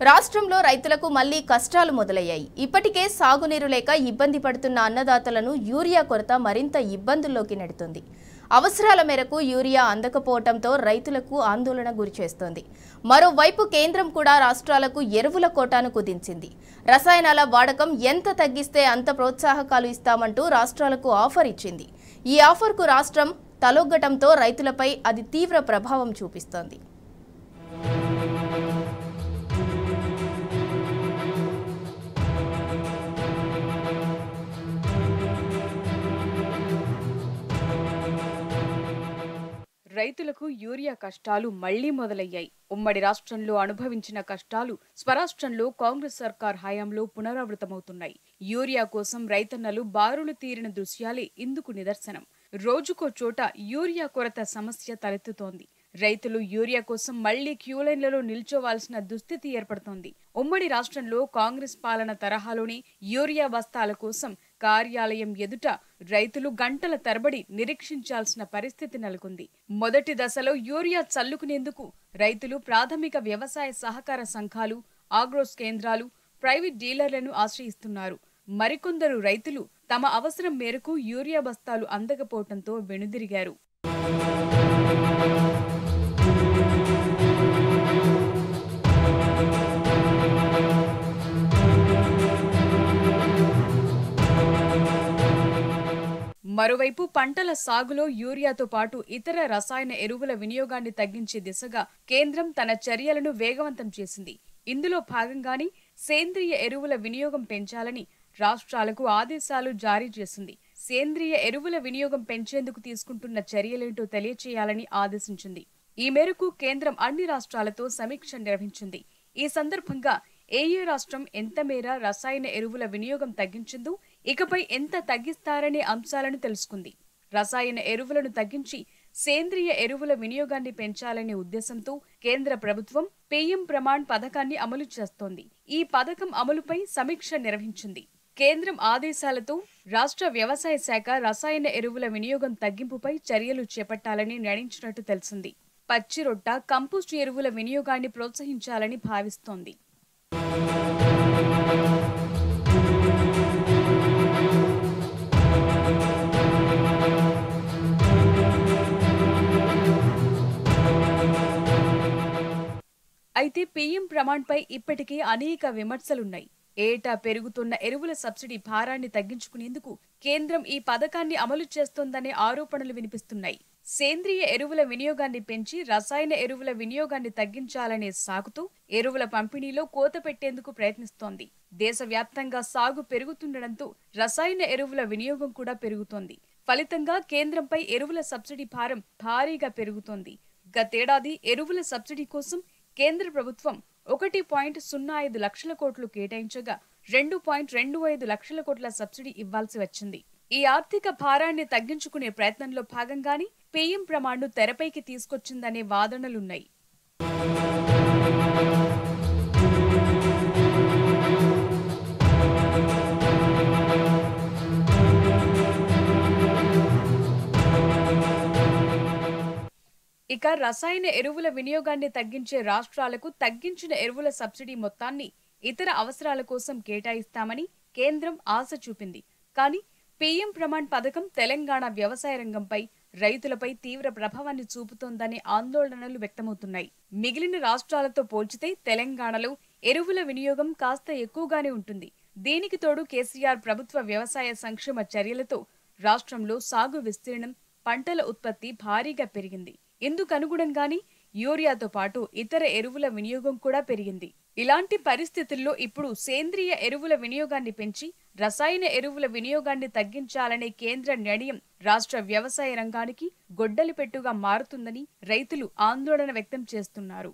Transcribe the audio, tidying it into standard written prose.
రాష్ట్రంలో రైతులకు మళ్లీ కష్టాలు మొదలయ్యాయి. ఇప్పటికే సాగునీరు లేక ఇబ్బంది పడుతున్న అన్నదాతలను యూరియా కొరత మరింత ఇబ్బందుల్లోకి నెడుతుంది. అవసరాల మేరకు యూరియా అందకపోవడంతో రైతులకు ఆందోళన గురిచేస్తోంది. మరోవైపు కేంద్రం కూడా రాష్ట్రాలకు ఎరువుల కోటాను కుదించింది. రసాయనాల వాడకం ఎంత తగ్గిస్తే అంత ప్రోత్సాహకాలు ఇస్తామంటూ రాష్ట్రాలకు ఆఫర్ ఇచ్చింది. ఈ ఆఫర్కు రాష్ట్రం తలొగ్గటంతో రైతులపై అది తీవ్ర ప్రభావం చూపిస్తోంది. రైతులకు యూరియా కష్టాలు మళ్లీ మొదలయ్యాయి. ఉమ్మడి రాష్ట్రంలో అనుభవించిన కష్టాలు స్వరాష్ట్రంలో కాంగ్రెస్ సర్కార్ హయాంలో పునరావృతమవుతున్నాయి. యూరియా కోసం రైతన్నలు బారులు తీరిన దృశ్యాలే ఇందుకు నిదర్శనం. రోజుకో చోట యూరియా కొరత సమస్య తలెత్తుతోంది. రైతులు యూరియా కోసం మళ్లీ క్యూలైన్లలో నిల్చోవాల్సిన దుస్థితి ఏర్పడుతోంది. ఉమ్మడి రాష్ట్రంలో కాంగ్రెస్ పాలన తరహాలోనే యూరియా బస్తాల కోసం కార్యాలయం ఎదుట రైతులు గంటల తరబడి నిరీక్షించాల్సిన పరిస్థితి నెలకొంది. మొదటి దశలో యూరియా చల్లుకునేందుకు రైతులు ప్రాథమిక వ్యవసాయ సహకార సంఘాలు, ఆగ్రోస్ కేంద్రాలు, ప్రైవేట్ డీలర్లను ఆశ్రయిస్తున్నారు. మరికొందరు రైతులు తమ అవసరం మేరకు యూరియా బస్తాలు అందకపోవడంతో వెనుదిరిగారు. మరోవైపు పంటల సాగులో యూరియాతో పాటు ఇతర రసాయన ఎరువుల వినియోగాన్ని తగ్గించే దిశగా కేంద్రం తన చర్యలను వేగవంతం చేసింది. ఇందులో భాగంగానే సేంద్రియ ఎరువుల వినియోగం పెంచాలని రాష్ట్రాలకు ఆదేశాలు జారీ చేసింది. సేంద్రియ ఎరువుల వినియోగం పెంచేందుకు తీసుకుంటున్న చర్యలేంటో తెలియచేయాలని ఆదేశించింది. ఈ మేరకు కేంద్రం అన్ని రాష్ట్రాలతో సమీక్ష నిర్వహించింది. ఈ సందర్భంగా ఏ రాష్ట్రం ఎంత మేర రసాయన ఎరువుల వినియోగం తగ్గించిందో, ఇకపై ఎంత తగ్గిస్తారనే అంశాలను తెలుసుకుంది. రసాయన ఎరువులను తగ్గించి సేంద్రియ ఎరువుల వినియోగాన్ని పెంచాలనే ఉద్దేశంతో కేంద్ర ప్రభుత్వం పీఎం ప్రమాణ్ పథకాన్ని అమలు చేస్తోంది. ఈ పథకం అమలుపై సమీక్ష నిర్వహించింది. కేంద్రం ఆదేశాలతో రాష్ట్ర వ్యవసాయ శాఖ రసాయన ఎరువుల వినియోగం తగ్గింపుపై చర్యలు చేపట్టాలని నిర్ణయించినట్టు తెలిసింది. పచ్చిరొట్ట, కంపోస్టు ఎరువుల వినియోగాన్ని ప్రోత్సహించాలని భావిస్తోంది. అయితే పీఎం ప్రమాణ్పై ఇప్పటికే అనేక విమర్శలున్నాయి. ఏటా పెరుగుతున్న ఎరువుల సబ్సిడీ భారాన్ని తగ్గించుకునేందుకు కేంద్రం ఈ పథకాన్ని అమలు చేస్తోందనే ఆరోపణలు వినిపిస్తున్నాయి. సేంద్రియ ఎరువుల వినియోగాన్ని పెంచి రసాయన ఎరువుల వినియోగాన్ని తగ్గించాలనే సాకుతో ఎరువుల పంపిణీలో కోత పెట్టేందుకు ప్రయత్నిస్తోంది. దేశవ్యాప్తంగా సాగు పెరుగుతుండటంతో రసాయన ఎరువుల వినియోగం కూడా పెరుగుతోంది. ఫలితంగా కేంద్రంపై ఎరువుల సబ్సిడీ భారం భారీగా పెరుగుతోంది. గతేడాది ఎరువుల సబ్సిడీ కోసం కేంద్ర ప్రభుత్వం 1.05 లక్షల కోట్లు కేటాయించగా 2.25 లక్షల కోట్ల సబ్సిడీ ఇవ్వాల్సి వచ్చింది. ఈ ఆర్థిక భారాన్ని తగ్గించుకునే ప్రయత్నంలో భాగంగానే పీఎం ప్రమాణ్ను తెరపైకి తీసుకొచ్చిందనే వాదనలున్నాయి. ఇక రసాయన ఎరువుల వినియోగాన్ని తగ్గించే రాష్ట్రాలకు తగ్గించిన ఎరువుల సబ్సిడీ మొత్తాన్ని ఇతర అవసరాల కోసం కేటాయిస్తామని కేంద్రం ఆశ చూపింది. కానీ పీఎం ప్రమాణ్ పథకం తెలంగాణ వ్యవసాయ రంగంపై, రైతులపై తీవ్ర ప్రభావాన్ని చూపుతోందనే ఆందోళనలు వ్యక్తమవుతున్నాయి. మిగిలిన రాష్ట్రాలతో పోల్చితే తెలంగాణలో ఎరువుల వినియోగం కాస్త ఎక్కువగానే ఉంటుంది. దీనికి తోడు కేసీఆర్ ప్రభుత్వ వ్యవసాయ సంక్షేమ చర్యలతో రాష్ట్రంలో సాగు విస్తీర్ణం, పంటల ఉత్పత్తి భారీగా పెరిగింది. ఇందుకనుగుణంగానే యూరియాతో పాటు ఇతర ఎరువుల వినియోగం కూడా పెరిగింది. ఇలాంటి పరిస్థితుల్లో ఇప్పుడు సేంద్రియ ఎరువుల వినియోగాన్ని పెంచి రసాయన ఎరువుల వినియోగాన్ని తగ్గించాలనే కేంద్ర నిర్ణయం రాష్ట్ర వ్యవసాయ రంగానికి గొడ్డలిపెట్టుగా మారుతుందని రైతులు ఆందోళన వ్యక్తం చేస్తున్నారు.